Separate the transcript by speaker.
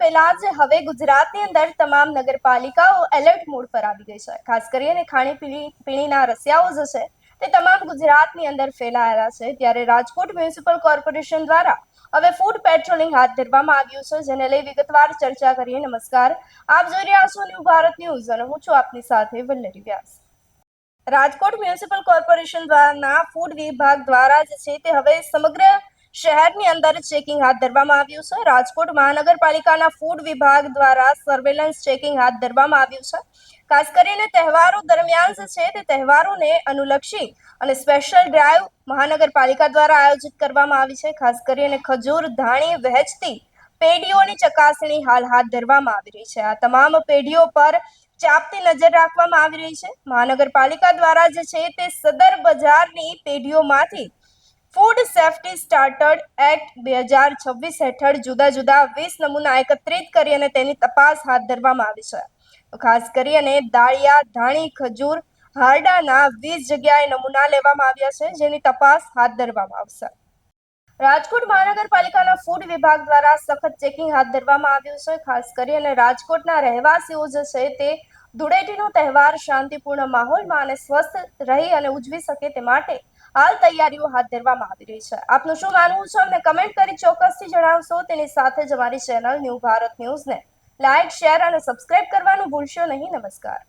Speaker 1: પહેલા જ હવે ગુજરાતની અંદર તમામ નગરપાલિકાઓ એલર્ટ મોડ પર આવી ગઈ છે। ખાસ કરીને ખાણીપીણીના રસિયાઓ જે છે તે તમામ ગુજરાતની અંદર ફેલાયેલા છે। ત્યારે રાજકોટ મ્યુનિસિપલ કોર્પોરેશન દ્વારા હવે ફૂડ પેટ્રોલિંગ હાથ ધરવામાં આવ્યું છે, જેને લઈ વિગતવાર ચર્ચા કરીએ। નમસ્કાર, આપ જોઈ રહ્યા છો ન્યૂ ભારત ન્યૂઝ અને હું છું આપની સાથે વલ્લરી વ્યાસ। રાજકોટ મ્યુનિસિપલ કોર્પોરેશન દ્વારા ફૂડ વિભાગ દ્વારા જે છે તે હવે સમગ્ર શહેરની અંદર ચેકિંગ હાથ ધરવામાં આવ્યું છે। રાજકોટ મહાનગરપાલિકાના ફૂડ વિભાગ દ્વારા સર્વેલન્સ ચેકિંગ હાથ ધરવામાં આવ્યું છે। ખાસ કરીને તહેવારો દરમિયાન જે છે તે તહેવારોને અનુલક્ષી અને સ્પેશિયલ ડ્રાઈવ મહાનગરપાલિકા દ્વારા આયોજિત કરવામાં આવી છે। ખાસ કરીને ખજૂર ધાણી વહેંચતી પેઢીઓની ચકાસણી હાલ હાથ ધરવામાં આવી રહી છે। આ તમામ પેઢીઓ પર ચાંપતી નજર રાખવામાં આવી રહી છે। મહાનગરપાલિકા દ્વારા જે છે તે સદર બજારની પેઢીઓમાંથી ફૂડ સેફ્ટી સ્ટાન્ડર્ડ એક્ટ 2026 હેઠળ જુદા જુદા 20 નમૂના એકત્રિત કરી અને તેની તપાસ હાથ ધરવામાં આવી છે। ખાસ કરીને દાળિયા ધાણી ખજૂર હારડાના 20 જગ્યાએ નમૂના લેવામાં આવ્યા છે, જેની તપાસ હાથ ધરવામાં આવશે। રાજકોટ મહાનગરપાલિકાના ફૂડ વિભાગ દ્વારા સખત ચેકિંગ હાથ ધરવામાં આવ્યું છે। ખાસ કરીને રાજકોટના રહેવાસીઓ જે છે તે ધૂળેટીનો તહેવાર શાંતિપૂર્ણ માહોલમાં અને સ્વસ્થ રહી અને ઉજવી શકે તે માટે હાલ તૈયારીઓ હાથ ધરવામાં આવી રહી છે। આપનું શું માનવું છે અમને કમેન્ટ કરી ચોક્કસથી જણાવશો। તેની સાથે જ અમારી ચેનલ ન્યૂ ભારત ન્યૂઝને લાઇક, શેર અને સબસ્ક્રાઇબ કરવાનું ભૂલશો નહીં। નમસ્કાર।